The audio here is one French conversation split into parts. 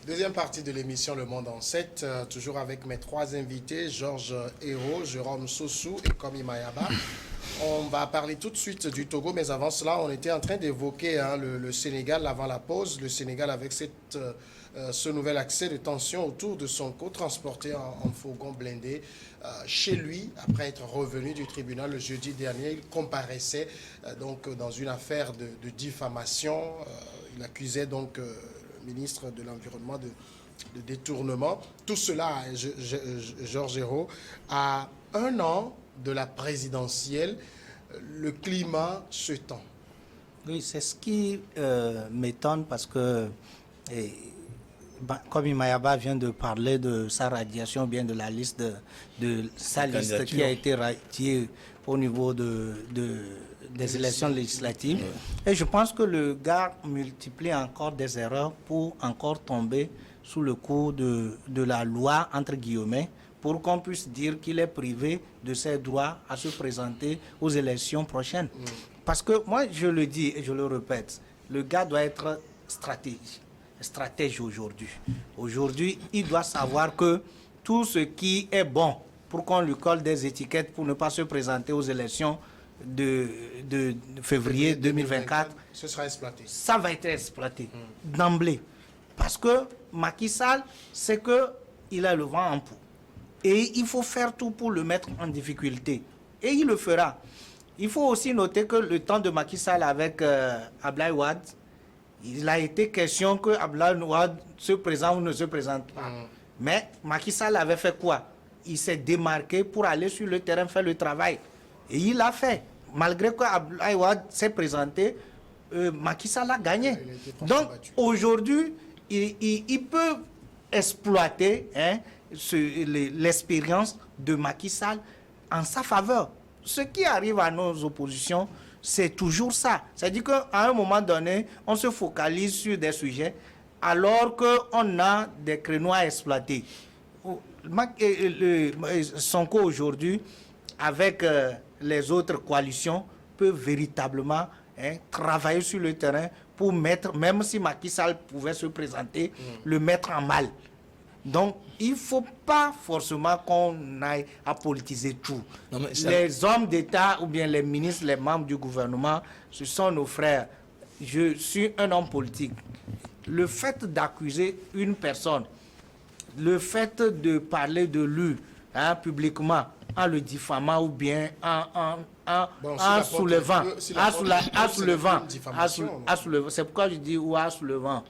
Deuxième partie de l'émission Le Monde en 7, toujours avec mes trois invités, Georges Hérault, Jérôme Sossou et Komi Mayaba. On va parler tout de suite du Togo, mais avant cela, on était en train d'évoquer le Sénégal avant la pause. Le Sénégal avec ce nouvel accès de tension autour de Sonko, transporté en fourgon blindé chez lui, après être revenu du tribunal le jeudi dernier. Il comparaissait donc dans une affaire de diffamation. Il accusait donc le ministre de l'Environnement de détournement. Tout cela, Georges Hérault, à 1 an de la présidentielle, le climat se tend. Oui, c'est ce qui m'étonne parce que, comme Mayaba vient de parler de sa radiation, bien de la liste de sa liste qui a été radiée au niveau des élections législatives. Oui. Et je pense que le gars multiplie encore des erreurs pour encore tomber sous le coup de la loi, entre guillemets, pour qu'on puisse dire qu'il est privé de ses droits à se présenter aux élections prochaines. Parce que moi, je le dis et je le répète, le gars doit être stratège aujourd'hui. Aujourd'hui, il doit savoir que tout ce qui est bon pour qu'on lui colle des étiquettes pour ne pas se présenter aux élections de février 2024, ce sera exploité. Ça va être exploité d'emblée. Parce que Macky Sall, c'est qu'il a le vent en poupe. Et il faut faire tout pour le mettre en difficulté. Et il le fera. Il faut aussi noter que le temps de Macky Sall avec Abdoulaye Wade, il a été question que Abdoulaye Wade se présente ou ne se présente pas. Mais Macky Sall avait fait quoi? Il s'est démarqué pour aller sur le terrain faire le travail. Et il l'a fait. Malgré que Abdoulaye Wade s'est présenté, Macky Sall a gagné. Donc aujourd'hui, il peut exploiter l'expérience de Macky Sall en sa faveur. Ce qui arrive à nos oppositions, c'est toujours ça. C'est-à-dire qu'à un moment donné, on se focalise sur des sujets alors qu'on a des créneaux à exploiter. Sonko aujourd'hui, avec les autres coalitions, peut véritablement travailler sur le terrain pour mettre, même si Macky Sall pouvait se présenter, le mettre en mal. Donc, il ne faut pas forcément qu'on aille à politiser tout. Non, les hommes d'État ou bien les ministres, les membres du gouvernement, ce sont nos frères. Je suis un homme politique. Le fait d'accuser une personne, le fait de parler de lui publiquement, en le diffamant ou bien en soulevant, c'est pourquoi je dis ou en soulevant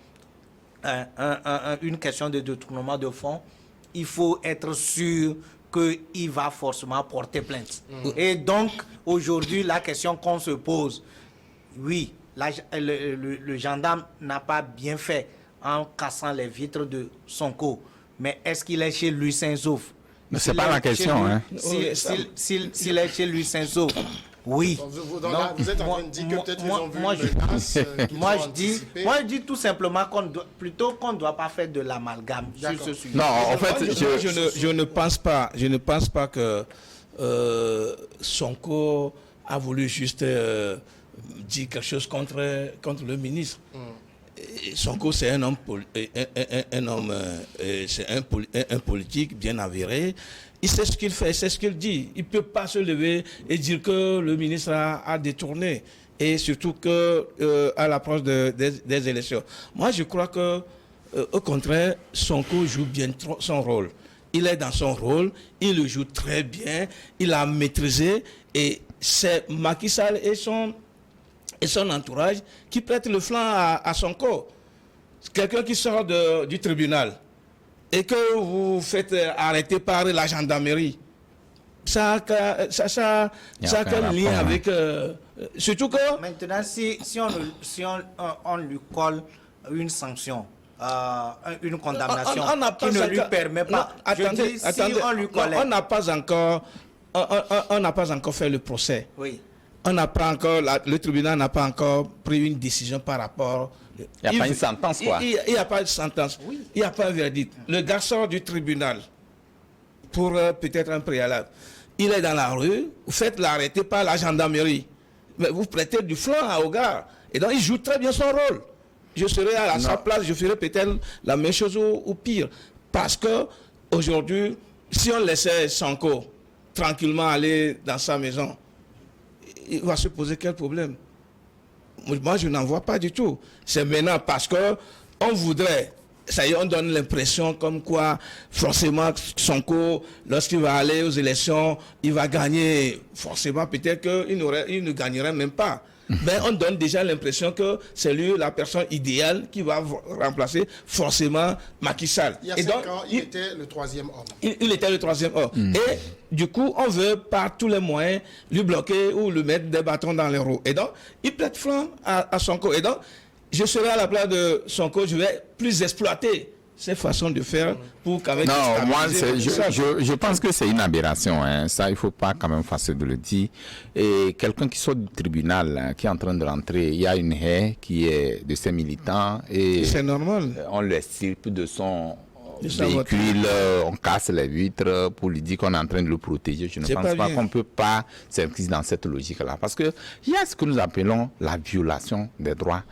une question de détournement de fonds, il faut être sûr qu'il va forcément porter plainte. Et donc, aujourd'hui, la question qu'on se pose, oui, le gendarme n'a pas bien fait en cassant les vitres de Sonko, mais est-ce qu'il est chez lui sain-sauf? Mais c'est pas la question. S'il est chez lui sain-sauf, oui. Vous êtes en train de dire que peut-être ils ont vu une menace moi, je dis tout simplement qu'on ne doit pas faire de l'amalgame sur ce sujet. Non, en fait, je ne pense pas que Sonko a voulu juste dire quelque chose contre le ministre. Sonko, c'est un homme politique bien avéré. Il sait ce qu'il fait, il sait ce qu'il dit. Il ne peut pas se lever et dire que le ministre a détourné. Et surtout qu'à l'approche des élections. Moi, je crois que, au contraire, Sonko joue bien son rôle. Il est dans son rôle, il le joue très bien, il a maîtrisé. Et c'est Macky Sall et son entourage qui prêtent le flanc à Sonko. Quelqu'un qui sort du tribunal et que vous faites arrêter par la gendarmerie, ça a quel lien avec... surtout que... Maintenant, si on lui colle une sanction, une condamnation qui ne lui permet pas... Attendez, on lui collait... On n'a pas encore fait le procès. Oui. On n'a pas encore, le tribunal n'a pas encore pris une décision par rapport... Il n'y a pas une sentence, quoi. Il n'y a pas de sentence. Oui. Il n'y a pas un verdict. Le gars sort du tribunal pour peut-être un préalable. Il est dans la rue, vous faites l'arrêter par la gendarmerie. Mais vous prêtez du flanc au gars. Et donc, il joue très bien son rôle. je serais à sa place, je ferais peut-être la même chose ou pire. Parce que aujourd'hui, si on laissait Sonko tranquillement aller dans sa maison, il va se poser quel problème? Moi, je n'en vois pas du tout. C'est maintenant parce que on voudrait, ça y est, on donne l'impression comme quoi, forcément, Sonko, lorsqu'il va aller aux élections, il va gagner. Forcément, peut-être qu'il ne gagnerait même pas. Mais on donne déjà l'impression que c'est lui la personne idéale qui va remplacer forcément Macky Sall. Il y a 5 ans, il était le troisième homme. Il était le troisième homme. Et du coup, on veut par tous les moyens lui bloquer ou lui mettre des bâtons dans les roues. Et donc, il plaide flanc à Sonko. Et donc, je serai à la place de Sonko, je vais plus exploiter ces façons de faire pour quand même... Non, moi, je pense que c'est une aberration. Hein. Ça, il ne faut pas quand même facile de le dire. Et quelqu'un qui sort du tribunal, hein, qui est en train de rentrer, il y a une haie qui est de ses militants. Et c'est normal. On le strip de son véhicule, on casse les vitres pour lui dire qu'on est en train de le protéger. Je ne pense pas qu'on ne peut pas s'inscrire dans cette logique-là. Parce qu'il y a ce que nous appelons la violation des droits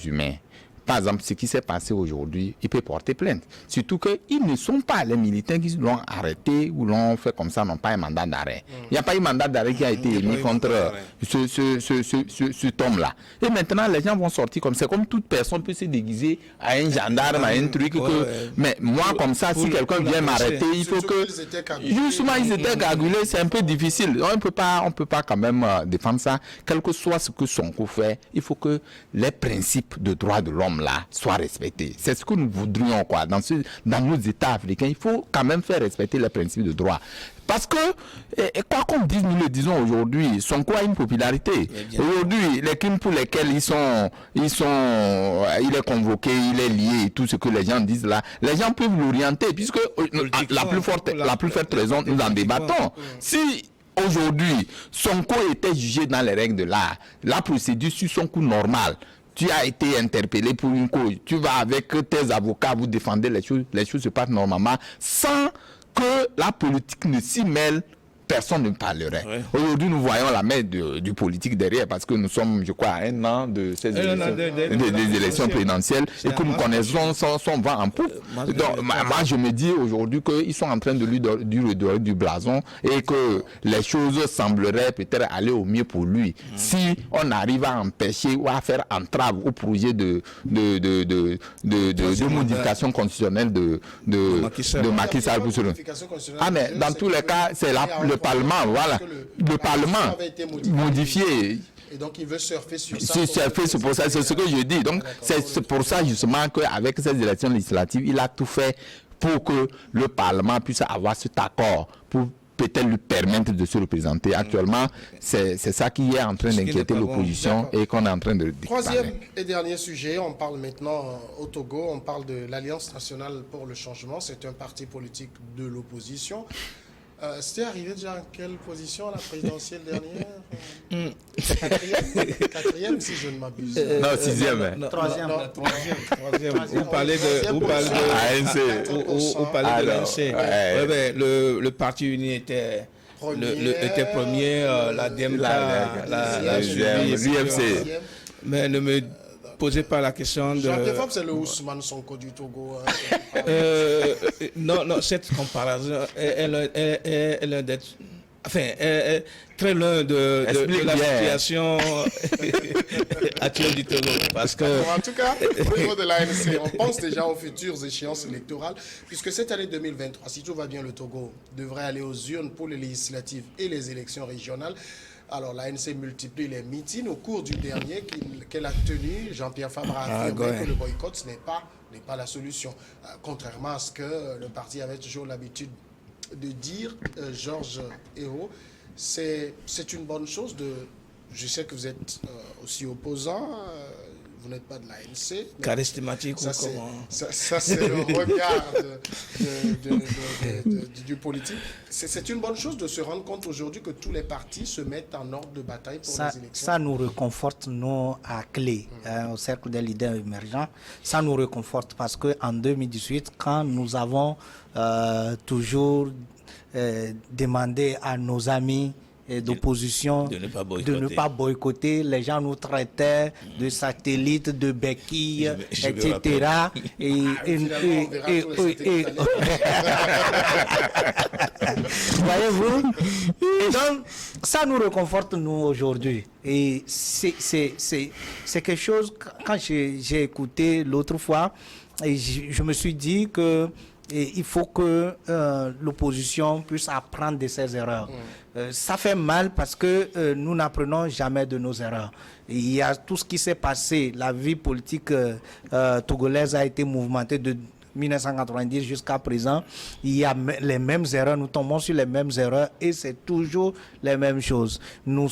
humains. Par exemple, ce qui s'est passé aujourd'hui, il peut porter plainte. Surtout qu'ils ne sont pas les militants qui l'ont arrêté ou l'ont fait comme ça, n'ont pas un mandat d'arrêt. Il n'y a pas eu un mandat d'arrêt qui a été émis contre cet homme-là. Et maintenant, les gens vont sortir comme ça. Comme toute personne peut se déguiser à un gendarme, à un truc. Mais moi, comme ça, si quelqu'un vient m'arrêter, il faut que... Justement, ils étaient gargulés, c'est un peu difficile. On ne peut pas quand même défendre ça. Quel que soit ce que Sonko fait, il faut que les principes de droits de l'homme là soit respecté. C'est ce que nous voudrions quoi. Dans nos États africains, il faut quand même faire respecter les principes de droit. Parce que, quoi qu'on dise, nous le disons aujourd'hui, Sonko a une popularité. Aujourd'hui, les crimes pour lesquels il est convoqué, il est lié, et tout ce que les gens disent là, les gens peuvent l'orienter, puisque la plus forte raison, nous en débattons. Si aujourd'hui, Sonko était jugé dans les règles de l'art, la procédure sur son coup normal, tu as été interpellé pour une cause, tu vas avec tes avocats, vous défendez les choses se passent normalement, sans que la politique ne s'y mêle, personne ne parlerait. Ouais. Aujourd'hui, nous voyons la main du politique derrière, parce que nous sommes, je crois, à un an de ces élections présidentielles, et que nous connaissons son vent en poupe. Donc, moi, je me dis aujourd'hui qu'ils sont en train de lui dorer du blason, et que les choses sembleraient peut-être aller au mieux pour lui. Si on arrive à empêcher ou à faire entrave au projet de modification constitutionnelle de Macky Sall. Ah, mais dans tous les cas, c'est le Parlement, voilà. Le Parlement modifié. Et donc, il veut surfer sur ça. C'est ce que je dis. Donc, c'est pour ça, justement, qu'avec ces élections législatives, il a tout fait pour que le Parlement puisse avoir cet accord, pour peut-être lui permettre de se représenter. Actuellement, c'est ça qui est en train d'inquiéter l'opposition et qu'on est en train de... Troisième et dernier sujet, on parle maintenant au Togo, on parle de l'Alliance nationale pour le changement. C'est un parti politique de l'opposition. C'était arrivé déjà en quelle position à la présidentielle dernière? Quatrième, si je ne m'abuse. Non, sixième. Troisième. Vous parlez de l'ANC. Le Parti uni était premier, la DMK, l'UFC. Mais ne me posez pas la question de... C'est le Ousmane Sonko du Togo. Non, cette comparaison, elle est très loin de la situation actuelle du Togo. Parce que... En tout cas, au niveau de l'ANC, on pense déjà aux futures échéances électorales, puisque cette année 2023, si tout va bien, le Togo devrait aller aux urnes pour les législatives et les élections régionales. Alors, l'ANC multiplie les meetings. Au cours du dernier qu'elle a tenu, Jean-Pierre Fabre a affirmé que le boycott n'est pas la solution. Contrairement à ce que le parti avait toujours l'habitude de dire, Georges Hérault, c'est une bonne chose de... Je sais que vous êtes aussi opposant, vous n'êtes pas de l'ANC. Charismatique ou comment? Ça, c'est le regard du politique. C'est une bonne chose de se rendre compte aujourd'hui que tous les partis se mettent en ordre de bataille pour les élections. Ça nous réconforte, nous, à clé, au cercle des leaders émergents. Ça nous réconforte parce qu'en 2018, quand nous avons toujours demandé à nos amis d'opposition de ne pas boycotter. Les gens nous traitaient de satellites, de béquilles, etc. Voyez-vous? Et donc, ça nous réconforte, nous, aujourd'hui. Et c'est quelque chose, quand j'ai écouté l'autre fois, et je me suis dit que il faut que l'opposition puisse apprendre de ses erreurs. Ça fait mal parce que nous n'apprenons jamais de nos erreurs. Il y a tout ce qui s'est passé. La vie politique togolaise a été mouvementée de 1990 jusqu'à présent. Il y a les mêmes erreurs, nous tombons sur les mêmes erreurs et c'est toujours les mêmes choses. Nous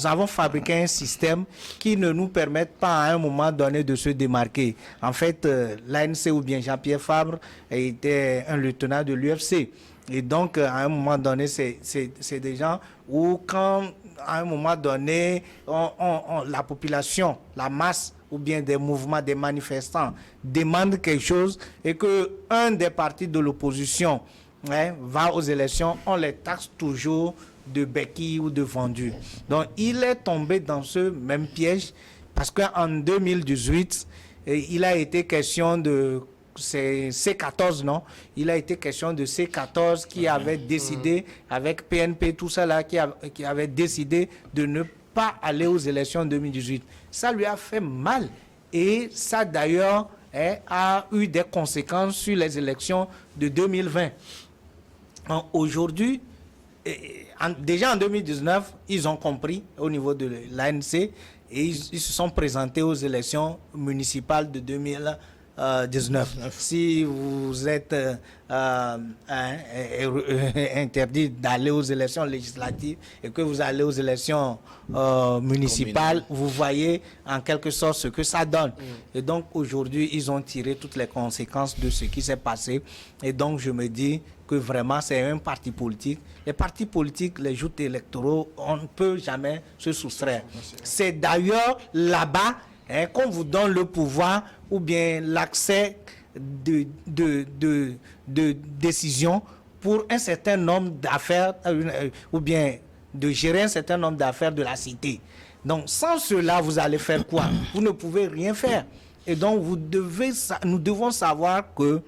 avons fabriqué un système qui ne nous permet pas à un moment donné de se démarquer. En fait, l'ANC ou bien Jean-Pierre Fabre était un lieutenant de l'UFC. Et donc, à un moment donné, c'est des gens où quand, à un moment donné, la population, la masse, ou bien des mouvements, des manifestants demandent quelque chose et qu'un des partis de l'opposition va aux élections, on les taxe toujours de béquilles ou de vendus. Donc, il est tombé dans ce même piège parce qu'en 2018, il a été question de C14, non? Il a été question de C14 qui avait décidé, avec PNP, tout ça là, qui avait décidé de ne pas aller aux élections 2018. Ça lui a fait mal et ça d'ailleurs a eu des conséquences sur les élections de 2020. Aujourd'hui, déjà en 2019, ils ont compris au niveau de l'ANC et ils se sont présentés aux élections municipales de 2019. Si vous êtes interdit d'aller aux élections législatives et que vous allez aux élections municipales, vous voyez en quelque sorte ce que ça donne. Et donc aujourd'hui, ils ont tiré toutes les conséquences de ce qui s'est passé. Et donc je me dis que vraiment c'est un parti politique. Les partis politiques, les joutes électoraux, on ne peut jamais se soustraire. C'est d'ailleurs là-bas qu'on vous donne le pouvoir ou bien l'accès de décision pour un certain nombre d'affaires ou bien de gérer un certain nombre d'affaires de la cité. Donc sans cela, vous allez faire quoi? Vous ne pouvez rien faire. Et donc nous devons savoir que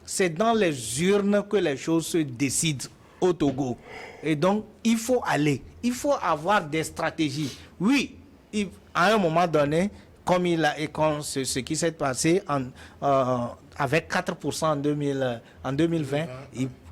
c'est dans les urnes que les choses se décident au Togo. Et donc il faut avoir des stratégies. Oui, à un moment donné, comme ce qui s'est passé avec 4% en 2020,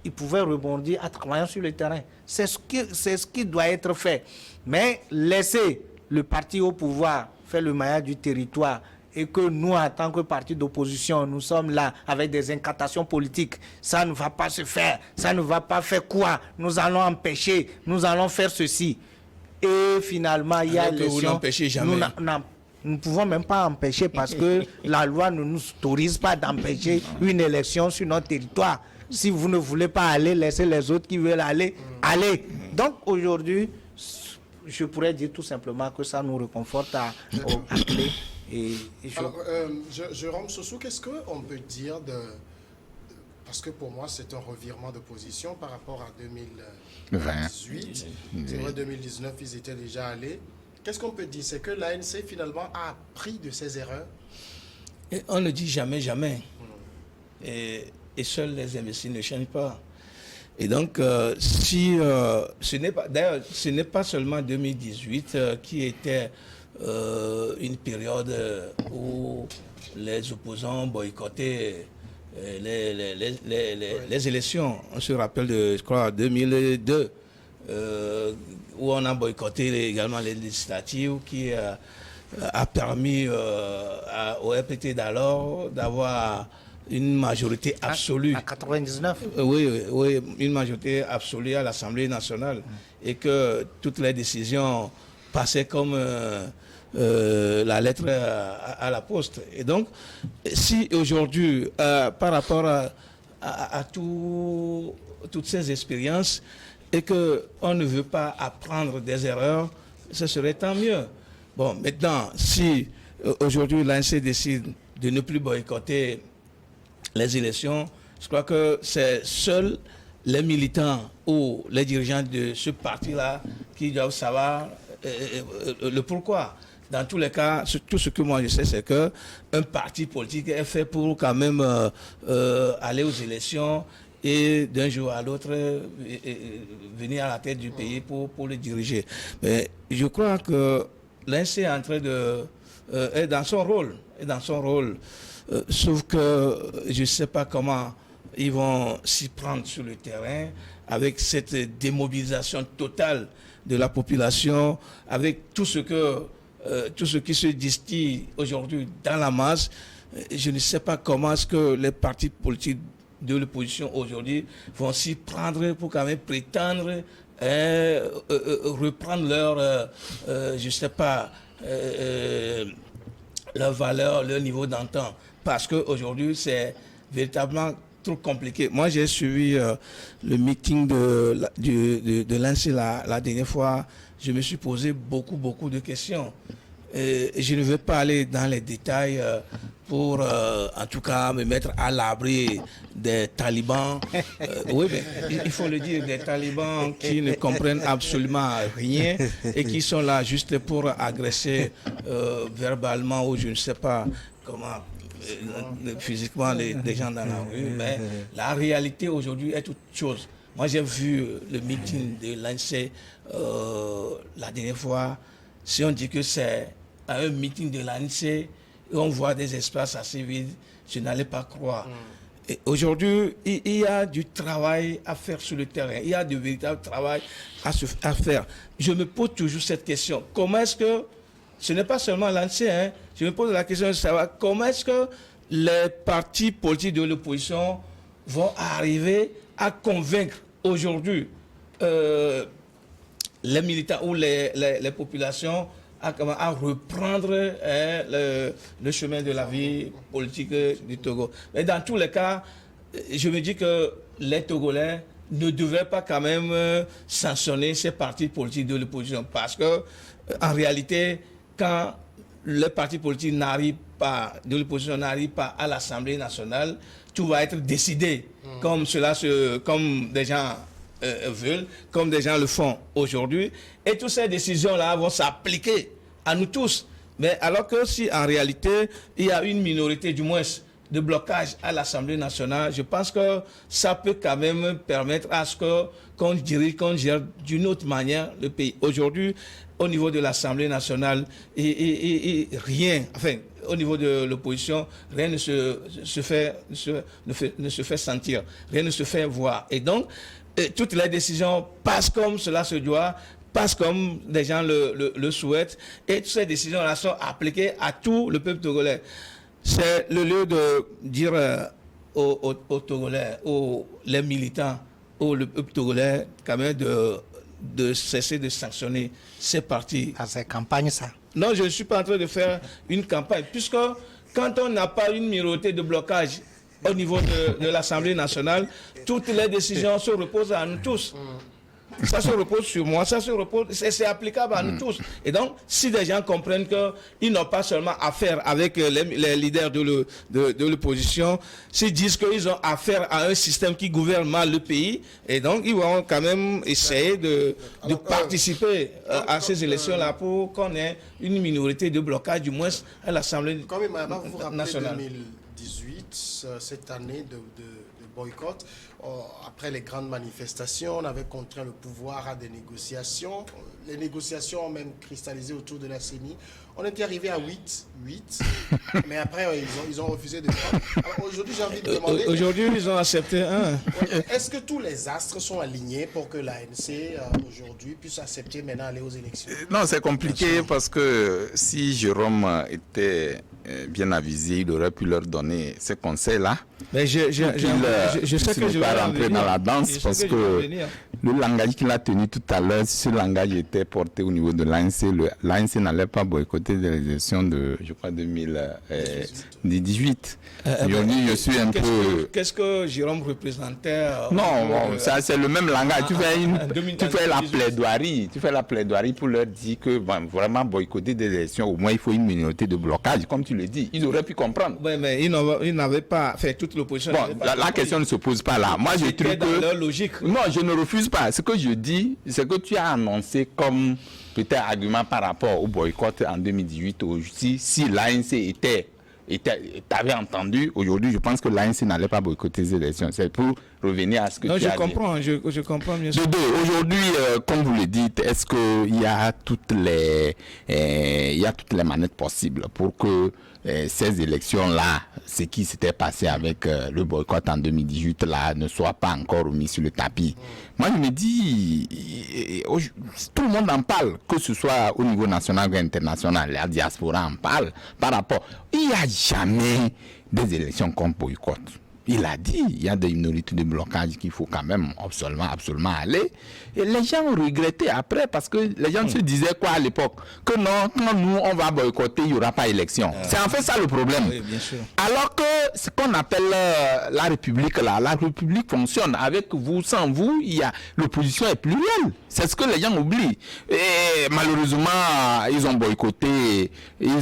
il pouvait rebondir en travaillant sur le terrain. C'est ce qui doit être fait. Mais laisser le parti au pouvoir faire le maillage du territoire et que nous, en tant que parti d'opposition, nous sommes là avec des incantations politiques, ça ne va pas se faire. Ça ne va pas faire quoi? Nous allons empêcher, nous allons faire ceci. Et finalement, il y a l'élection. Vous n'empêchez jamais. Nous ne pouvons même pas empêcher parce que la loi ne nous autorise pas d'empêcher une élection sur notre territoire. Si vous ne voulez pas aller, laissez les autres qui veulent aller, aller. Donc aujourd'hui, je pourrais dire tout simplement que ça nous réconforte à clé. Alors, Jérôme Sossou, qu'est-ce qu'on peut dire parce que pour moi, c'est un revirement de position par rapport à 2018. C'est vrai, 2019, ils étaient déjà allés. Qu'est-ce qu'on peut dire? C'est que l'ANC, finalement, a appris de ses erreurs? Et on ne dit jamais, jamais. Et seuls les imbéciles ne changent pas. Et donc, ce n'est pas seulement 2018 qui était une période où les opposants boycottaient les élections. On se rappelle de, je crois, 2002. Où on a boycotté également les législatives qui a permis au RPT d'alors d'avoir une majorité absolue. En 99 Oui, une majorité absolue à l'Assemblée nationale. Et que toutes les décisions passaient comme la lettre à la poste. Et donc, si aujourd'hui, par rapport à toutes ces expériences, et qu'on ne veut pas apprendre des erreurs, ce serait tant mieux. Bon, maintenant, si aujourd'hui l'ANC décide de ne plus boycotter les élections, je crois que c'est seul les militants ou les dirigeants de ce parti-là qui doivent savoir le pourquoi. Dans tous les cas, tout ce que moi je sais, c'est qu'un parti politique est fait pour quand même aller aux élections et d'un jour à l'autre venir à la tête du pays pour le diriger. Mais je crois que l'ANC est en train est dans son rôle. Sauf que je ne sais pas comment ils vont s'y prendre sur le terrain avec cette démobilisation totale de la population, avec tout ce qui se distille aujourd'hui dans la masse. Je ne sais pas comment est-ce que les partis politiques de l'opposition aujourd'hui vont s'y prendre pour quand même prétendre reprendre leur, je ne sais pas, leur valeur, leur niveau d'antan. Parce qu'aujourd'hui, c'est véritablement trop compliqué. Moi, j'ai suivi le meeting de l'ANC la dernière fois. Je me suis posé beaucoup de questions. Je ne veux pas aller dans les détails pour, en tout cas, me mettre à l'abri des talibans. Oui, mais il faut le dire, des talibans qui ne comprennent absolument rien et qui sont là juste pour agresser verbalement ou je ne sais pas comment, physiquement les gens dans la rue. Mais la réalité aujourd'hui est toute chose. Moi, j'ai vu le meeting de l'ANC la dernière fois. Si on dit que c'est à un meeting de l'ANC et on voit des espaces assez vides, je n'allais pas croire. Aujourd'hui, il y a du travail à faire sur le terrain. Il y a du véritable travail à faire. Je me pose toujours cette question. Comment est-ce que, ce n'est pas seulement l'ANC, je me pose la question de savoir comment est-ce que les partis politiques de l'opposition vont arriver à convaincre aujourd'hui les militants ou les populations à reprendre le chemin de la vie politique du Togo. Mais dans tous les cas, je me dis que les Togolais ne devaient pas quand même sanctionner ces partis politiques de l'opposition parce que, en réalité, quand les partis politiques de l'opposition n'arrivent pas à l'Assemblée nationale, tout va être décidé comme des gens veulent, comme des gens le font aujourd'hui. Et toutes ces décisions-là vont s'appliquer à nous tous. Mais alors que si en réalité, il y a une minorité du moins de blocage à l'Assemblée nationale, je pense que ça peut quand même permettre à ce qu'on gère d'une autre manière le pays. Aujourd'hui, au niveau de l'Assemblée nationale, au niveau de l'opposition, rien ne se fait sentir, rien ne se fait voir. Et donc, toutes les décisions passent comme cela se doit, passent comme des gens le souhaitent, et toutes ces décisions-là sont appliquées à tout le peuple togolais. C'est le lieu de dire aux Togolais, les militants, le peuple togolais, quand même de cesser de sanctionner ces partis. À ces campagnes, ça. Non, je ne suis pas en train de faire une campagne, puisque quand on n'a pas une minorité de blocage au niveau de l'Assemblée nationale, toutes les décisions se reposent à nous tous. Ça se repose sur moi, c'est applicable à nous tous. Et donc, si des gens comprennent qu'ils n'ont pas seulement affaire avec les leaders de l'opposition, s'ils disent qu'ils ont affaire à un système qui gouverne mal le pays, et donc ils vont quand même essayer de participer à ces élections-là pour qu'on ait une minorité de blocage, du moins à l'Assemblée nationale. 2018, cette année de boycott, après les grandes manifestations, on avait contraint le pouvoir à des négociations. Les négociations ont même cristallisé autour de la CENI. On était arrivé à 8, mais après, ils ont refusé de prendre. Alors, aujourd'hui, j'ai envie de demander... Aujourd'hui, ils ont accepté un. Est-ce que tous les astres sont alignés pour que l'ANC, aujourd'hui, puisse accepter maintenant aller aux élections? Non, c'est compliqué parce que si Jérôme était bien avisé, il aurait pu leur donner ces conseils-là. Mais je sais que je vais pas rentrer dans la danse parce que le langage qu'il a tenu tout à l'heure, si ce langage était porté au niveau de l'ANC, l'ANC n'allait pas boycotter les élections de, je crois, 2018. Aujourd'hui, je suis un peu... Qu'est-ce que Jérôme représentait Non, ça c'est le même langage. Tu fais la plaidoirie. Tu fais la plaidoirie pour leur dire que vraiment boycotter des élections, au moins il faut une minorité de blocage, comme tu le dis. Ils auraient pu comprendre. Oui, mais ils n'avaient pas fait toute l'opposition. Bon, la question ne se pose pas là. Moi, je trouve que... leur logique. Non, je ne refuse pas. Ce que je dis, c'est que tu as annoncé comme peut-être argument par rapport au boycott en 2018. Si l'ANC t'avais entendu, aujourd'hui, je pense que l'ANC n'allait pas boycotter les élections. C'est pour revenir à ce que tu as dit. Je comprends bien sûr. Aujourd'hui, comme vous le dites, est-ce qu'il y a toutes les manettes possibles pour que ces élections-là, ce qui s'était passé avec le boycott en 2018 là, ne soit pas encore remis sur le tapis. Moi, je me dis, tout le monde en parle, que ce soit au niveau national ou international, la diaspora en parle par rapport. Il n'y a jamais des élections qu'on boycotte. Il a dit, il y a des minorités de blocage qu'il faut quand même absolument aller. Et les gens ont regretté après parce que les gens se disaient quoi à l'époque? Que non, quand nous on va boycotter, il n'y aura pas élection. C'est en fait ça le problème. Oui, bien sûr. Alors que ce qu'on appelle la République là, la République fonctionne. Avec vous, sans vous, l'opposition est plurielle. C'est ce que les gens oublient. Et malheureusement, ils ont boycotté. Il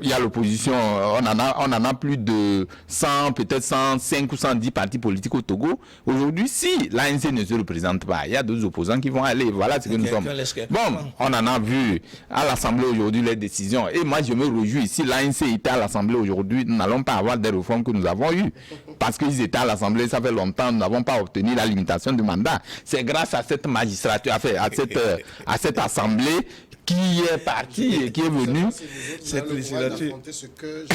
y a l'opposition. On en a plus de 100, peut-être 105 ou 110 partis politiques au Togo. Aujourd'hui, si l'ANC ne se représente pas, il y a d'autres opposants qui vont aller. Voilà ce que nous sommes. Bon, on en a vu à l'Assemblée aujourd'hui les décisions. Et moi, je me réjouis. Si l'ANC était à l'Assemblée aujourd'hui, nous n'allons pas avoir des réformes que nous avons eues. Parce qu'ils étaient à l'Assemblée, ça fait longtemps, nous n'avons pas obtenu la limitation du mandat. C'est grâce à cette magistrature, à cette Assemblée qui est parti et qui est venu. Cette législature. Ce que je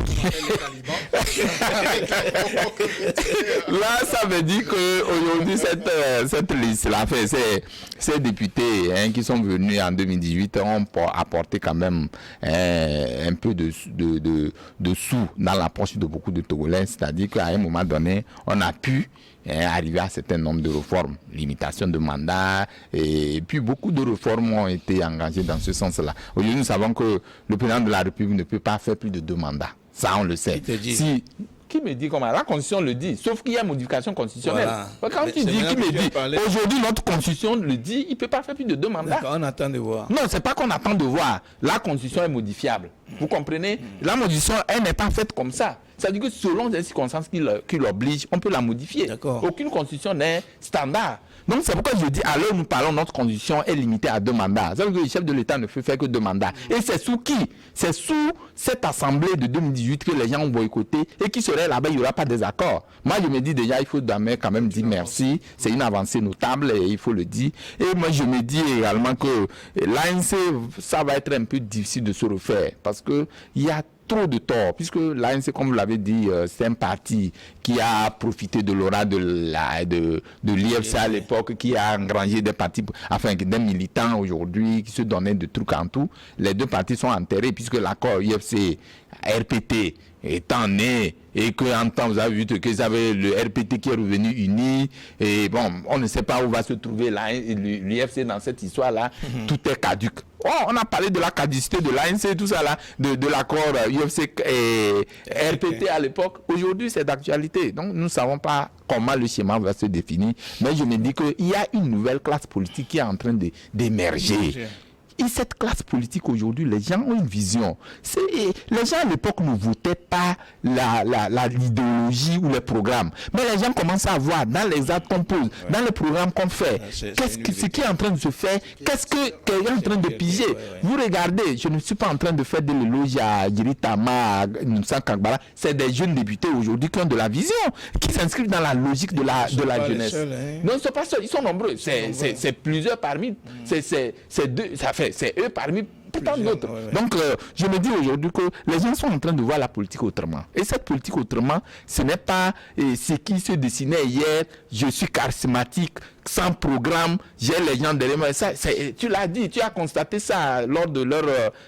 là, ça veut dire qu'aujourd'hui, cette législature, ces députés qui sont venus en 2018 ont apporté quand même un peu de sous dans la poche de beaucoup de Togolais. C'est-à-dire qu'à un moment donné, on a pu arriver à un certain nombre de réformes, limitation de mandat, et puis beaucoup de réformes ont été engagées dans ce sens-là. Aujourd'hui, nous savons que le président de la République ne peut pas faire plus de 2 mandats. Ça, on le sait. Qui me dit comment? La Constitution le dit, sauf qu'il y a modification constitutionnelle. Voilà. Quand tu dis, qui me dit, aujourd'hui notre Constitution le dit, il ne peut pas faire plus de 2 mandats. On attend de voir. Non, c'est pas qu'on attend de voir. La Constitution est modifiable. Vous comprenez? La modification, elle n'est pas faite comme ça. Ça veut dire que selon les circonstances qui l'obligent, on peut la modifier. Aucune Constitution n'est standard. Donc c'est pourquoi je dis, à l'heure où nous parlons, notre constitution est limitée à 2 mandats. Ça veut dire que le chef de l'État ne peut faire que 2 mandats. Et c'est sous qui? C'est sous cette assemblée de 2018 que les gens ont boycotté et qui serait là-bas, il n'y aura pas de désaccord. Moi je me dis déjà, il faut quand même dire merci. C'est une avancée notable et il faut le dire. Et moi je me dis également que l'ANC, ça va être un peu difficile de se refaire parce que il y a trop de tort, puisque l'ANC, comme vous l'avez dit, c'est un parti qui a profité de l'aura de l'IFC à l'époque, qui a engrangé des partis, enfin des militants aujourd'hui, qui se donnaient de trucs en tout. Les 2 partis sont enterrés, puisque l'accord IFC-RPT étant né, et qu'en temps, vous avez vu que vous avez le RPT qui est revenu uni, et bon, on ne sait pas où va se trouver l'IFC dans cette histoire-là, tout est caduc. Oh, on a parlé de la caducité de l'ANC, tout ça là, de l'accord UFC et RPT à l'époque. Aujourd'hui, c'est d'actualité. Donc, nous ne savons pas comment le schéma va se définir. Mais je me dis qu'il y a une nouvelle classe politique qui est en train d'émerger. Et cette classe politique aujourd'hui, les gens ont une vision. Les gens à l'époque ne votaient pas l'idéologie ou les programmes. Mais les gens commencent à voir dans les actes qu'on pose, dans les programmes qu'on fait, ce qui est en train de se faire, qu'est-ce qu'elle est en train de piger. Vous regardez, je ne suis pas en train de faire de l'éloge à Giritama, à Noussa Kangbala. C'est des jeunes députés aujourd'hui qui ont de la vision, qui s'inscrivent dans la logique de la jeunesse. Non, ils ne sont pas seuls, ils sont nombreux. C'est plusieurs parmi. C'est eux parmi tant d'autres. Donc, je me dis aujourd'hui que les gens sont en train de voir la politique autrement. Et cette politique autrement, ce n'est pas ce qui se dessinait hier, je suis charismatique, sans programme, j'ai les gens derrière moi. Ça, tu l'as dit, tu as constaté ça lors de leur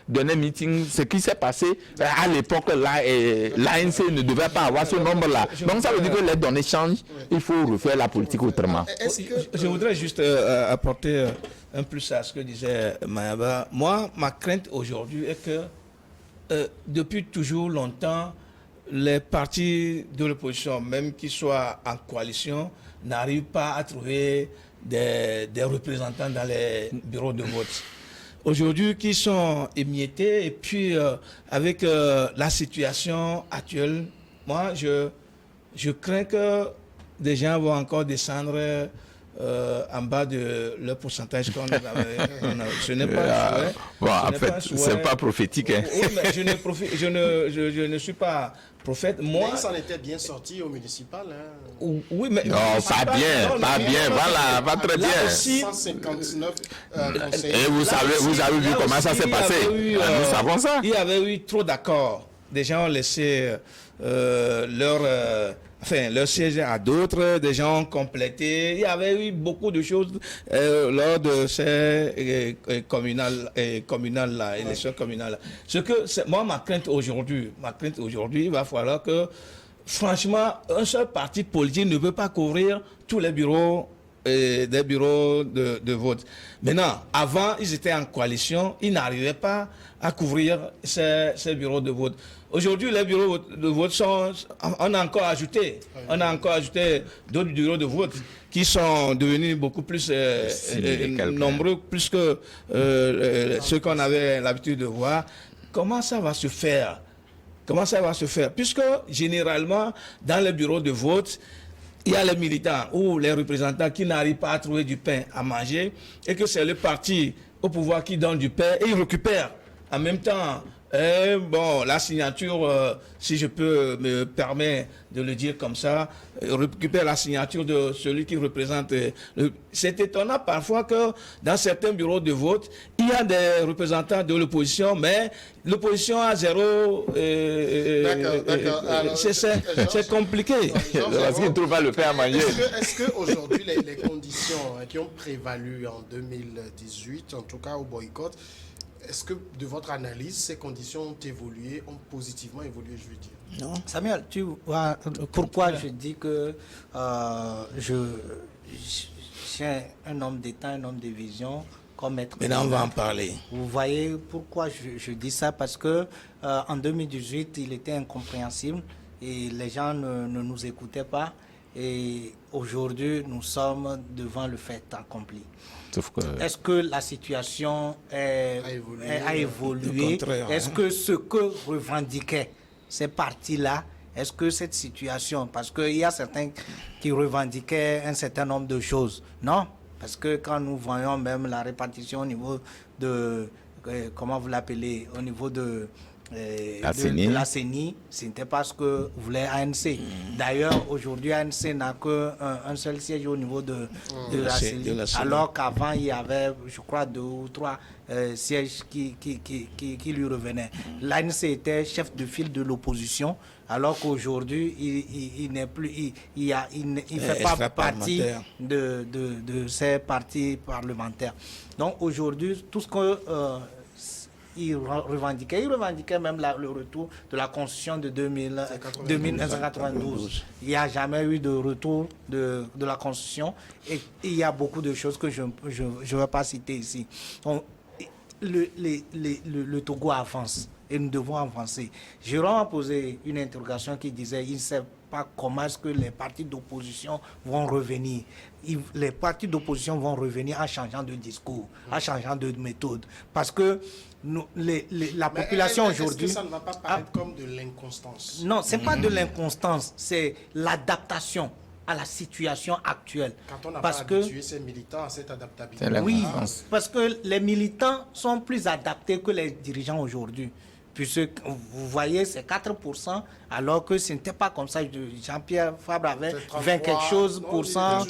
dernier meeting, ce qui s'est passé à l'époque là, l'ANC ne devait pas avoir ce nombre-là. Donc ça veut dire que les données changent, il faut refaire la politique autrement. Je voudrais juste apporter un plus à ce que disait Mayaba. Moi, ma crainte aujourd'hui est que depuis toujours longtemps, les partis de l'opposition, même qu'ils soient en coalition, n'arrivent pas à trouver des représentants dans les bureaux de vote. Aujourd'hui, qui sont émiettés, et puis avec la situation actuelle, moi, je crains que des gens vont encore descendre en bas de leur pourcentage qu'on avait. Ce n'est pas un souhait. C'est pas prophétique. Hein. Oui, mais je ne suis pas prophète. Moi, mais ça en était bien sorti au municipal. Hein. Oui, mais non, pas bien. Voilà, pas très bien. Aussi, 159 conseillers. Et vous avez vu comment ça s'est passé. Nous savons ça. Il y avait eu trop d'accords. Des gens ont laissé leur siège à d'autres, des gens ont complété. Il y avait eu beaucoup de choses lors de ces communales-là, élections communales-là. Moi, ma crainte aujourd'hui, il va falloir que, franchement, un seul parti politique ne peut pas couvrir tous les bureaux des bureaux de vote. Maintenant, avant, ils étaient en coalition, ils n'arrivaient pas à couvrir ces bureaux de vote. Aujourd'hui, les bureaux de vote on a encore ajouté d'autres bureaux de vote qui sont devenus beaucoup plus nombreux, plus que ceux qu'on avait l'habitude de voir. Comment ça va se faire? Puisque, généralement, dans les bureaux de vote, il y a les militants ou les représentants qui n'arrivent pas à trouver du pain à manger et que c'est le parti au pouvoir qui donne du pain et ils récupèrent en même temps la signature, si je peux me permettre de le dire comme ça, récupère la signature de celui qui représente. C'est étonnant parfois que dans certains bureaux de vote, il y a des représentants de l'opposition, mais l'opposition a zéro. C'est compliqué. Parce qu'ils ne trouvent pas le pain à manger. Est-ce qu'aujourd'hui, les conditions qui ont prévalu en 2018, en tout cas au boycott, est-ce que, de votre analyse, ces conditions ont évolué, ont positivement évolué, je veux dire? Non. Samuel, tu vois pourquoi je dis que je suis un homme d'État, un homme de vision, comme maître. Maintenant, on va en parler. Vous voyez pourquoi je dis ça? Parce que en 2018, il était incompréhensible et les gens ne nous écoutaient pas. Et aujourd'hui, nous sommes devant le fait accompli. Est-ce que la situation a évolué? Est-ce que ce que revendiquaient ces partis-là, est-ce que cette situation, parce qu'il y a certains qui revendiquaient un certain nombre de choses, non? Parce que quand nous voyons même la répartition au niveau de, comment vous l'appelez, au niveau de la CENI, ce n'était pas ce que voulait ANC. D'ailleurs, aujourd'hui, ANC n'a qu'un seul siège au niveau de la CENI, alors qu'avant, il y avait, je crois, 2 ou 3 sièges qui lui revenaient. L'ANC était chef de file de l'opposition, alors qu'aujourd'hui, il n'est plus, il ne fait pas partie de ces partis parlementaires. Donc aujourd'hui, tout ce que il revendiquait même le retour de la Constitution de 1992. Il n'y a jamais eu de retour de la Constitution et il y a beaucoup de choses que je ne vais pas citer ici. Donc, le Togo avance et nous devons avancer. Jérôme a posé une interrogation qui disait il ne sait pas comment est-ce que les partis d'opposition vont revenir. Les partis d'opposition vont revenir en changeant de discours, en changeant de méthode. Parce que la population aujourd'hui... Est-ce que ça ne va pas paraître comme de l'inconstance? Non, ce n'est pas de l'inconstance, c'est l'adaptation à la situation actuelle. Quand on n'a pas habitué ces militants à cette adaptabilité. Oui, parce que les militants sont plus adaptés que les dirigeants aujourd'hui. Puisque vous voyez, c'est 4%, alors que ce n'était pas comme ça. Jean-Pierre Fabre avait 20 quelque chose pour cent.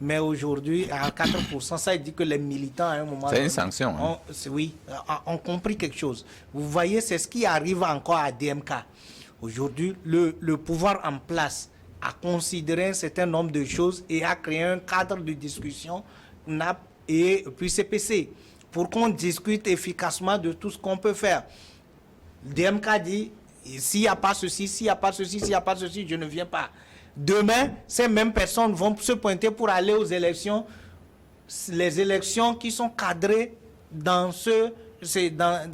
Mais aujourd'hui, à 4%, ça dit que les militants, à un moment c'est une sanction. ont compris quelque chose. Vous voyez, c'est ce qui arrive encore à DMK. Aujourd'hui, le pouvoir en place a considéré un certain nombre de choses et a créé un cadre de discussion, NAP et puis CPC, pour qu'on discute efficacement de tout ce qu'on peut faire. Le DMK dit, s'il n'y a pas ceci, s'il n'y a pas ceci, s'il n'y a pas ceci, je ne viens pas. Demain, ces mêmes personnes vont se pointer pour aller aux élections, les élections qui sont cadrées dans ce... C'est dans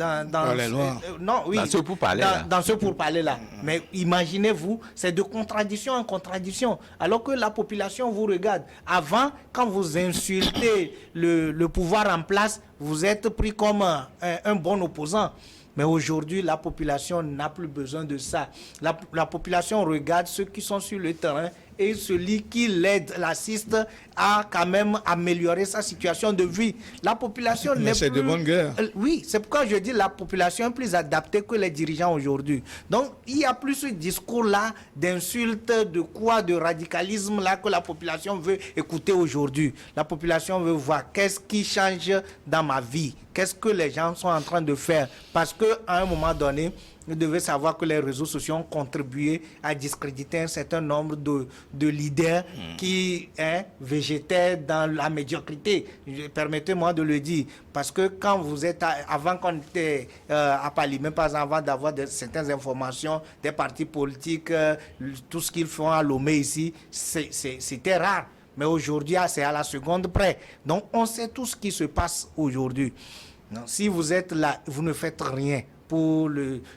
les lois. Dans ce pourparler-là. Dans ce pourparler-là. Mais imaginez-vous, c'est de contradiction en contradiction. Alors que la population vous regarde. Avant, quand vous insultez le pouvoir en place, vous êtes pris comme un bon opposant. Mais aujourd'hui, la population n'a plus besoin de ça. La population regarde ceux qui sont sur le terrain et celui qui l'aide, l'assiste, a quand même amélioré sa situation de vie. La population n'est plus... c'est de bonne guerre. Oui, c'est pourquoi je dis la population est plus adaptée que les dirigeants aujourd'hui. Donc, il y a plus ce discours-là d'insulte, de quoi, de radicalisme-là que la population veut écouter aujourd'hui. La population veut voir qu'est-ce qui change dans ma vie, qu'est-ce que les gens sont en train de faire. Parce qu'à un moment donné, vous devez savoir que les réseaux sociaux ont contribué à discréditer un certain nombre de leaders qui végétaient dans la médiocrité. Permettez-moi de le dire. Parce que quand vous êtes... Avant qu'on était à Palimé, par exemple, avant d'avoir certaines informations des partis politiques, tout ce qu'ils font à Lomé ici, c'était rare. Mais aujourd'hui, c'est à la seconde près. Donc, on sait tout ce qui se passe aujourd'hui. Si vous êtes là, vous ne faites rien pour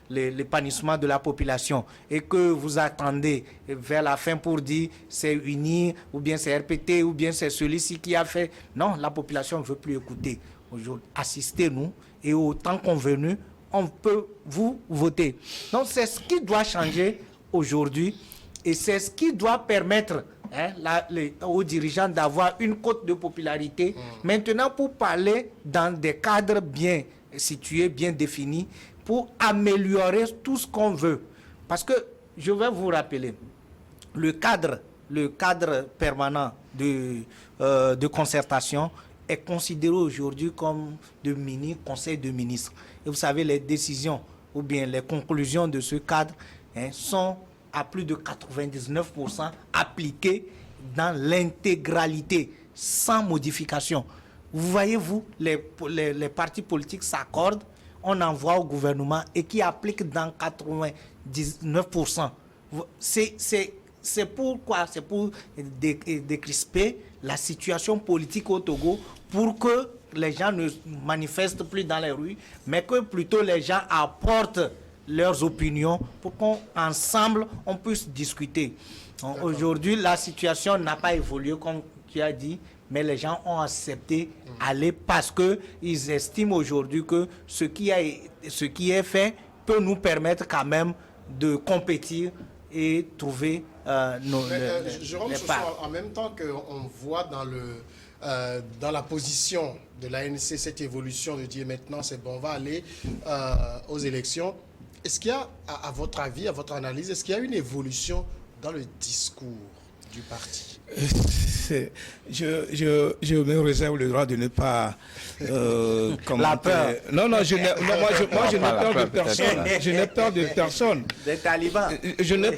l'épanouissement de la population et que vous attendez vers la fin pour dire c'est UNI ou bien c'est RPT ou bien c'est celui-ci qui a fait. Non, la population ne veut plus écouter. Aujourd'hui, assistez-nous et au temps convenu, on peut vous voter. Donc c'est ce qui doit changer aujourd'hui et c'est ce qui doit permettre aux dirigeants d'avoir une cote de popularité. Maintenant, pour parler dans des cadres bien situés, bien définis, pour améliorer tout ce qu'on veut. Parce que, je vais vous rappeler, le cadre permanent de concertation est considéré aujourd'hui comme de mini-conseil de ministres. Et vous savez, les décisions ou bien les conclusions de ce cadre sont à plus de 99% appliquées dans l'intégralité, sans modification. Vous voyez-vous, les partis politiques s'accordent, on envoie au gouvernement et qui applique dans 99%. C'est pourquoi? C'est pour décrisper la situation politique au Togo pour que les gens ne manifestent plus dans les rues, mais que plutôt les gens apportent leurs opinions pour qu'ensemble on puisse discuter. Aujourd'hui, la situation n'a pas évolué comme tu as dit, mais les gens ont accepté aller parce qu'ils estiment aujourd'hui que ce qui est fait peut nous permettre quand même de compétir et trouver Jérôme, en même temps qu'on voit dans la position de l'ANC cette évolution de dire maintenant c'est bon, on va aller aux élections, est-ce qu'il y a, à votre avis, à votre analyse, est-ce qu'il y a une évolution dans le discours du parti? Je me réserve le droit de ne pas la peur. Non, moi je n'ai peur de personne. Je n'ai peur de personne. Des talibans. Je n'ai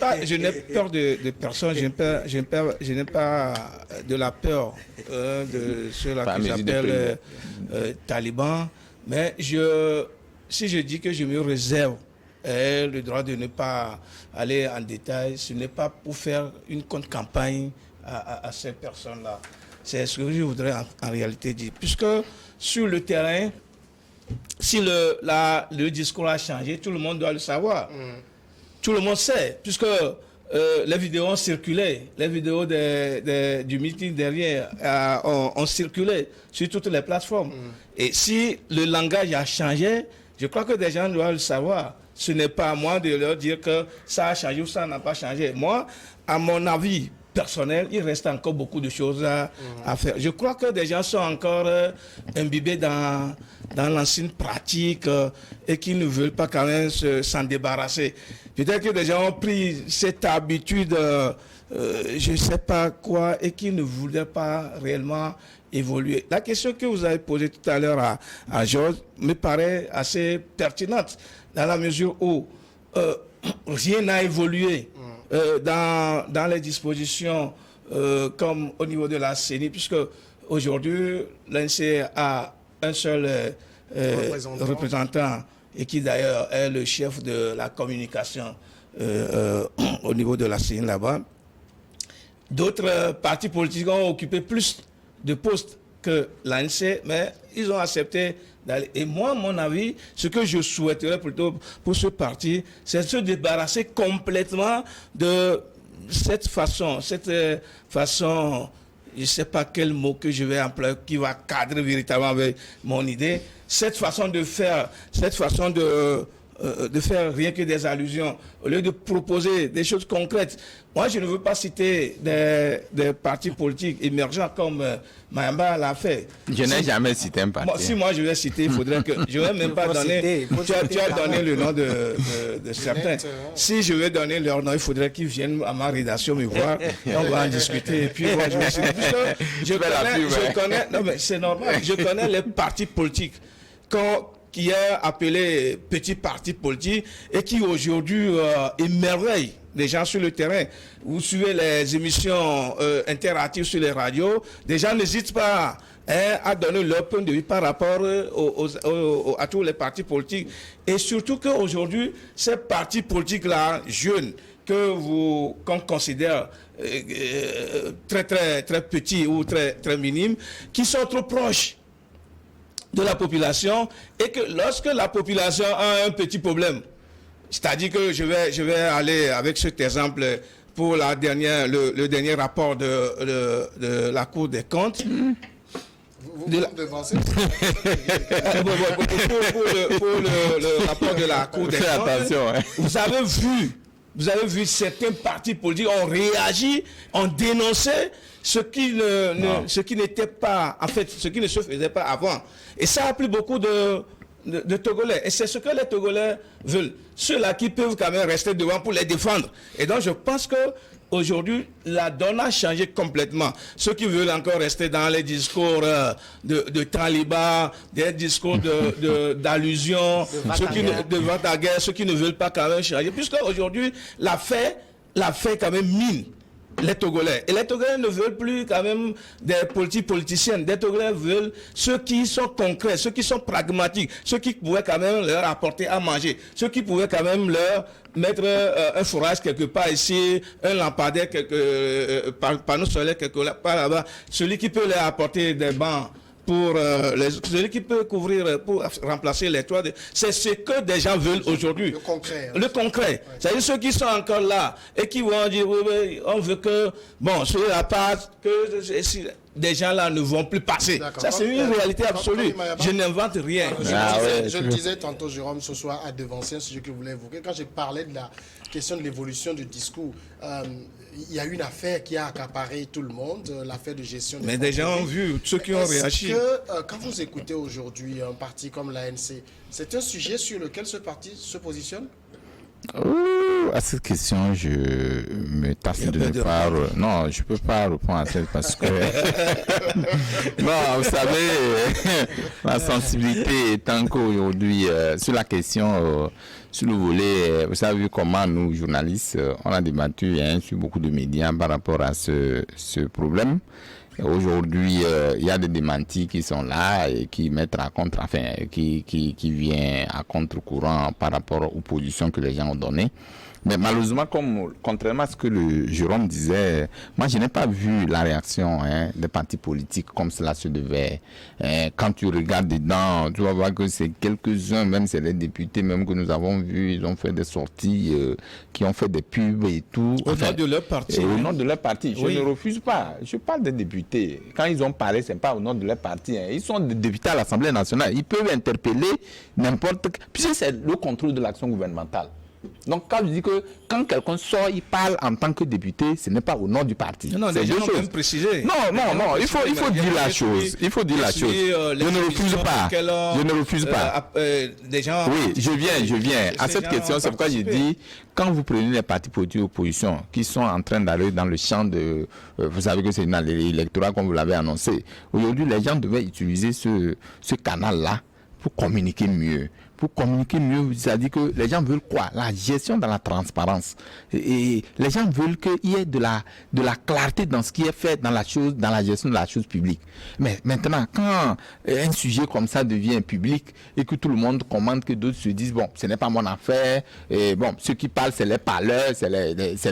peur de personne. Je n'ai pas de la peur de ceux-là que j'appelle talibans. Mais si je dis que je me réserve le droit de ne pas aller en détail, ce n'est pas pour faire une contre-campagne à ces personnes-là. C'est ce que je voudrais en réalité dire. Puisque sur le terrain, si le discours a changé, tout le monde doit le savoir. Tout le monde sait, puisque les vidéos ont circulé, les vidéos du meeting derrière ont circulé sur toutes les plateformes. Et si le langage a changé, je crois que des gens doivent le savoir. Ce n'est pas à moi de leur dire que ça a changé ou ça n'a pas changé. Moi, à mon avis, personnel, il reste encore beaucoup de choses à faire. Je crois que des gens sont encore imbibés dans l'ancienne pratique et qui ne veulent pas quand même s'en débarrasser. Peut-être que des gens ont pris cette habitude, je ne sais pas quoi, et qui ne voulaient pas réellement évoluer. La question que vous avez posée tout à l'heure à Georges me paraît assez pertinente, dans la mesure où rien n'a évolué dans les dispositions comme au niveau de la CENI, puisque aujourd'hui, l'ANC a un seul représentant et qui d'ailleurs est le chef de la communication au niveau de la CENI là-bas. D'autres partis politiques ont occupé plus de postes que l'ANC, mais ils ont accepté d'aller. Et moi, mon avis, ce que je souhaiterais plutôt pour ce parti, c'est de se débarrasser complètement de cette façon, je ne sais pas quel mot que je vais employer, qui va cadrer véritablement avec mon idée, cette façon de faire rien que des allusions, au lieu de proposer des choses concrètes. Moi, je ne veux pas citer des partis politiques émergents comme Mayamba l'a fait. Je n'ai jamais cité un parti. Si moi je vais citer, il faudrait que... Je ne vais même pas donner... Tu as donné le nom de certains. Si je vais donner leur nom, il faudrait qu'ils viennent à ma rédaction me voir et on va en discuter. Et puis, moi, je connais... Non, mais c'est normal. Je connais les partis politiques qui est appelé petits partis politiques et qui aujourd'hui émerveillent les gens sur le terrain. Vous suivez les émissions interactives sur les radios, des gens n'hésitent pas à donner leur point de vue par rapport à tous les partis politiques. Et surtout qu'aujourd'hui, ces partis politiques-là, jeunes, qu'on considère très, très, très petits ou très, très minimes, qui sont trop proches de la population, et que lorsque la population a un petit problème, c'est-à-dire que je vais aller avec cet exemple pour le dernier rapport de la Cour des comptes. Vous devancez pour le rapport de la Cour des comptes. Attention, hein. Vous avez vu certains partis politiques ont réagi, ont dénoncé ce qui n'était pas, en fait, ce qui ne se faisait pas avant. Et ça a plu beaucoup de Togolais. Et c'est ce que les Togolais veulent. Ceux-là qui peuvent quand même rester devant pour les défendre. Et donc, je pense que aujourd'hui, la donne a changé complètement. Ceux qui veulent encore rester dans les discours de talibans, des discours d'allusion, de vente à guerre, ceux qui ne veulent pas quand même changer. Puisque aujourd'hui, la fait quand même mine les Togolais. Et les Togolais ne veulent plus quand même des politiciennes. Les Togolais veulent ceux qui sont concrets, ceux qui sont pragmatiques, ceux qui pouvaient quand même leur apporter à manger, ceux qui pouvaient quand même leur mettre un fourrage quelque part ici, un lampadaire, panneau solaire quelque part là-bas, celui qui peut leur apporter des bancs pour celui qui peut couvrir, pour remplacer les toits. C'est ce que des gens veulent aujourd'hui. Le concret. Le concret. Ouais. C'est-à-dire ceux qui sont encore là et qui vont dire, oui, on veut que, bon, sur la part, que des gens là ne vont plus passer. Ça, c'est une réalité absolue. Je n'invente rien. Je le disais tantôt, Jérôme, ce soir, à devancer un sujet que vous voulez évoquer. Quand j'ai parlé de la question de l'évolution du discours, il y a une affaire qui a accaparé tout le monde, l'affaire de gestion des... Mais des gens ont vu, ceux qui ont réagi. Est-ce que, quand vous écoutez aujourd'hui un parti comme l'ANC, c'est un sujet sur lequel ce parti se positionne? À cette question, je me tasse de ne pas... Non, je ne peux pas répondre à cette parce que... Non, vous savez, la sensibilité étant qu'aujourd'hui, sur la question, sur le volet, vous savez comment nous, journalistes, on a débattu sur beaucoup de médias par rapport à ce problème. Aujourd'hui, il y a des démentis qui sont là et qui mettent à contre, enfin, qui viennent à contre-courant par rapport aux positions que les gens ont données. Mais malheureusement, contrairement à ce que le Jérôme disait, moi je n'ai pas vu la réaction des partis politiques comme cela se devait. Quand tu regardes dedans, tu vas voir que c'est quelques-uns, même c'est les députés même que nous avons vus, ils ont fait des sorties, qui ont fait des pubs et tout. Au nom de leur parti. Au nom de leur parti. Je ne refuse pas. Je parle des députés. Quand ils ont parlé, ce n'est pas au nom de leur parti. Ils sont des députés à l'Assemblée nationale. Ils peuvent interpeller n'importe... Puisque c'est le contrôle de l'action gouvernementale. Donc, quand je dis que quand quelqu'un sort, il parle en tant que député, ce n'est pas au nom du parti. Non, c'est les gens ont même précisé. Non, il faut dire la chose. Il faut dire la chose. Je ne refuse pas. Je ne refuse pas. Oui, je viens. À cette question, c'est pourquoi j'ai dit, quand vous prenez les partis politiques d'opposition qui sont en train d'aller dans le champ de... vous savez que c'est dans l'électorat, comme vous l'avez annoncé. Aujourd'hui, les gens devaient utiliser ce canal-là pour communiquer mieux. Pour communiquer mieux, c'est-à-dire que les gens veulent quoi? La gestion dans la transparence. Et les gens veulent qu'il y ait de la clarté dans ce qui est fait dans la gestion de la chose publique. Mais maintenant, quand un sujet comme ça devient public et que tout le monde commande, que d'autres se disent, bon, ce n'est pas mon affaire, et bon, ceux qui parlent, c'est les parleurs, c'est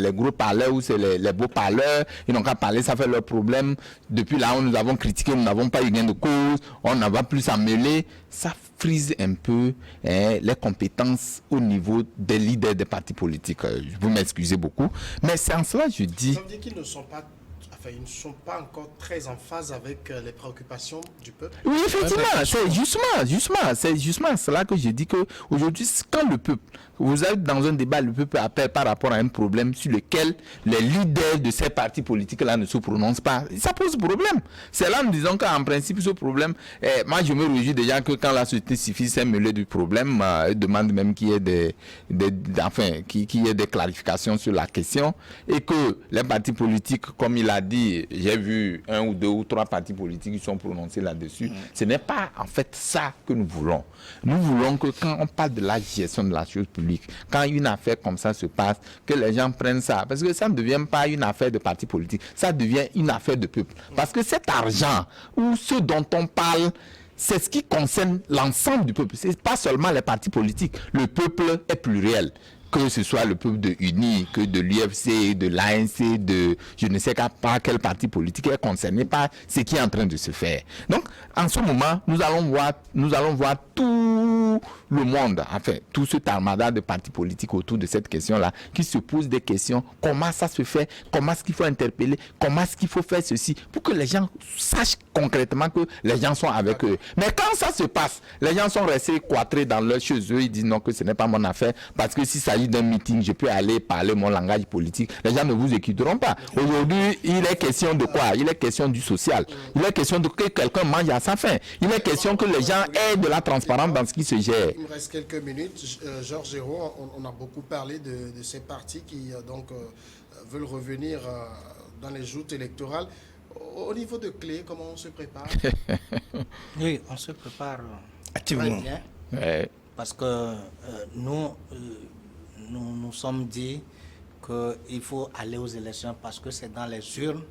les gros parleurs ou c'est les beaux parleurs, ils n'ont qu'à parler, ça fait leur problème. Depuis là où nous avons critiqué, nous n'avons pas eu gain de cause, on n'en va plus s'en mêler. Ça frise un peu les compétences au niveau des leaders des partis politiques. Vous m'excusez beaucoup. Mais c'est en cela que je dis... Ça veut dire qu'ils ne sont pas... Enfin, ils ne sont pas encore très en phase avec les préoccupations du peuple. Oui, effectivement, c'est justement cela que je dis qu'aujourd'hui, quand le peuple, vous êtes dans un débat, le peuple appelle par rapport à un problème sur lequel les leaders de ces partis politiques-là ne se prononcent pas, ça pose problème. C'est là, nous disons qu'en principe, ce problème, moi je me réjouis déjà que quand la société civile s'est mêlée du problème, elle demande même qu'il y ait qu'il y ait des clarifications sur la question et que les partis politiques, comme il a dit, j'ai vu 1 ou 2 ou 3 partis politiques qui sont prononcés là-dessus. Ce n'est pas en fait ça que nous voulons. Nous voulons que quand on parle de la gestion de la chose publique, quand une affaire comme ça se passe, que les gens prennent ça. Parce que ça ne devient pas une affaire de parti politique, ça devient une affaire de peuple. Parce que cet argent ou ce dont on parle, c'est ce qui concerne l'ensemble du peuple. Ce n'est pas seulement les partis politiques. Le peuple est pluriel. Que ce soit le peuple de UNI, que de l'UFC, de l'ANC, de je ne sais pas quel parti politique est concerné par ce qui est en train de se faire. Donc, en ce moment, nous allons voir tout le monde, enfin, tout cet armada de partis politiques autour de cette question-là, qui se posent des questions. Comment ça se fait? Comment est-ce qu'il faut interpeller? Comment est-ce qu'il faut faire ceci? Pour que les gens sachent concrètement que les gens sont avec eux. Mais quand ça se passe, les gens sont restés cloîtrés dans leur chez eux, ils disent non, que ce n'est pas mon affaire, parce que si ça d'un meeting, je peux aller parler mon langage politique. Les gens ne vous écouteront pas. Aujourd'hui, il est question de quoi? Il est question du social. Il est question de que quelqu'un mange à sa faim. Il est question que les gens aient de la transparence dans ce qui se gère. Il me reste quelques minutes. Georges Hérault, on a beaucoup parlé de ces partis qui veulent revenir dans les joutes électorales. Au niveau de Clé, comment on se prépare? Oui, on se prépare activement. Très bien. Ouais. Parce que nous sommes dit qu'il faut aller aux élections parce que c'est dans les urnes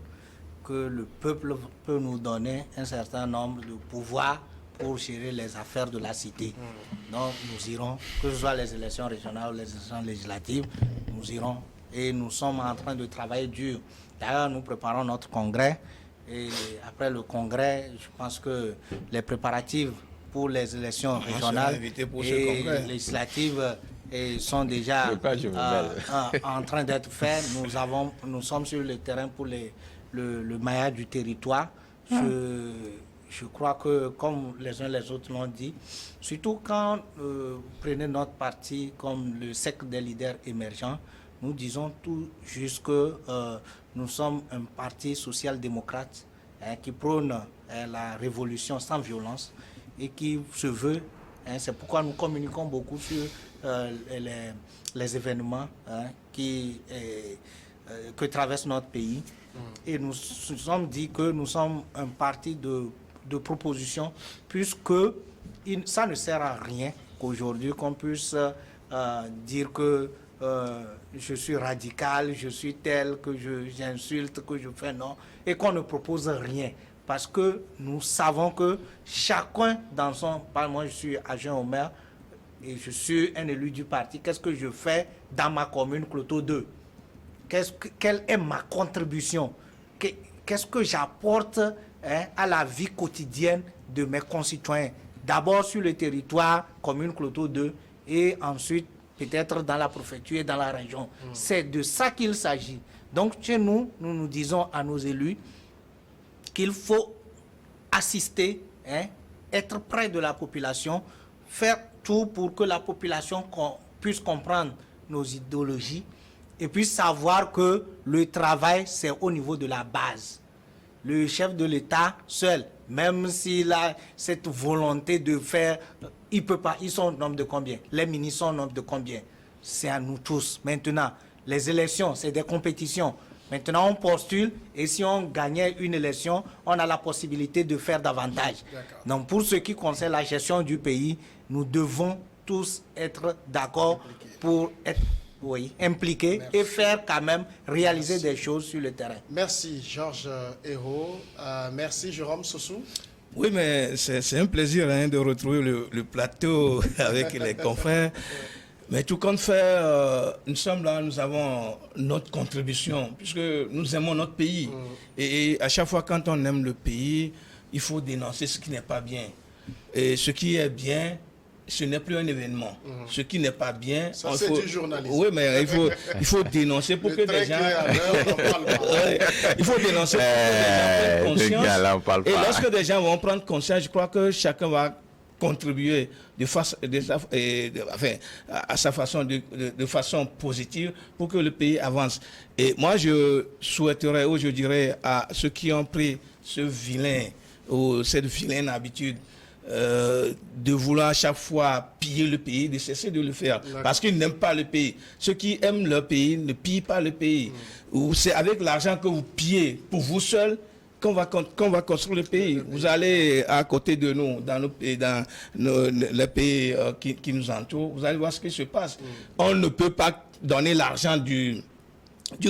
que le peuple peut nous donner un certain nombre de pouvoirs pour gérer les affaires de la cité. Donc nous irons, que ce soit les élections régionales ou les élections législatives, nous irons et nous sommes en train de travailler dur. D'ailleurs, nous préparons notre congrès et après le congrès, je pense que les préparatifs pour les élections régionales et législatives sont déjà en train d'être faits. Nous sommes sur le terrain pour le maillage du territoire. Je crois que, comme les uns les autres l'ont dit, surtout quand vous prenez notre parti comme le cercle des leaders émergents, nous disons tout juste que nous sommes un parti social-démocrate qui prône la révolution sans violence et qui se veut, c'est pourquoi nous communiquons beaucoup sur les événements que traverse notre pays. Et nous sommes dit que nous sommes un parti de proposition, puisque ça ne sert à rien qu'aujourd'hui qu'on puisse dire que je suis radical, je suis tel, que j'insulte, que je fais non, et qu'on ne propose rien. Parce que nous savons que chacun dans son... Moi, je suis adjoint au maire et je suis un élu du parti. Qu'est-ce que je fais dans ma commune Cloto 2? Quelle est ma contribution? Qu'est-ce que j'apporte à la vie quotidienne de mes concitoyens? D'abord sur le territoire, commune Cloto 2, et ensuite peut-être dans la préfecture et dans la région. C'est de ça qu'il s'agit. Donc chez nous, nous disons à nos élus qu'il faut assister, être près de la population, faire tout pour que la population puisse comprendre nos idéologies, et puis savoir que le travail, c'est au niveau de la base. Le chef de l'État seul, même s'il a cette volonté de faire, il ne peut pas. Ils sont au nombre de combien? Les ministres sont au nombre de combien? C'est à nous tous. Maintenant, les élections, c'est des compétitions. Maintenant, on postule et si on gagnait une élection, on a la possibilité de faire davantage. Donc, pour ce qui concerne la gestion du pays, nous devons tous être d'accord pour être impliqués et faire quand même réaliser des choses sur le terrain. Merci Georges Hérault. Merci Jérôme Sossou. Oui, mais c'est un plaisir de retrouver le plateau avec les confrères. Mais tout compte fait, nous sommes là, nous avons notre contribution, puisque nous aimons notre pays. Et à chaque fois, quand on aime le pays, il faut dénoncer ce qui n'est pas bien. Et ce qui est bien, ce n'est plus un événement. Ce qui n'est pas bien... Ça, c'est du journalisme. Oui, mais il faut dénoncer pour que des gens... Il faut dénoncer pour que des gens prennent conscience. Et lorsque des gens vont prendre conscience, je crois que chacun va contribuer à sa façon de façon positive pour que le pays avance. Et moi, je souhaiterais, ou je dirais à ceux qui ont pris ce vilain ou cette vilaine habitude de vouloir à chaque fois piller le pays, de cesser de le faire. Parce qu'ils n'aiment pas le pays. Ceux qui aiment leur pays ne pillent pas le pays. Ou c'est avec l'argent que vous pillez pour vous seul qu'on va construire le pays. Vous allez à côté de nous, dans les pays qui nous entourent, vous allez voir ce qui se passe. On ne peut pas donner l'argent du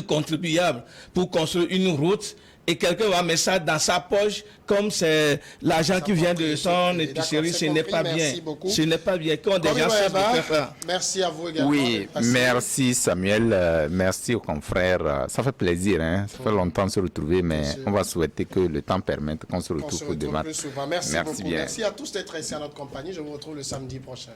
contribuable pour construire une route et quelqu'un va mettre ça dans sa poche comme c'est l'argent qui vient de son épicerie. Ce n'est pas bien. Ce n'est pas bien. Quand des gens savent de faire ça. Merci à vous également. Oui, merci Samuel, merci aux confrères. Ça fait plaisir, hein? Ça fait longtemps de se retrouver, mais on va souhaiter que le temps permette qu'on se retrouve pour débattre. Merci beaucoup. Bien. Merci à tous d'être ici à notre compagnie. Je vous retrouve le samedi prochain.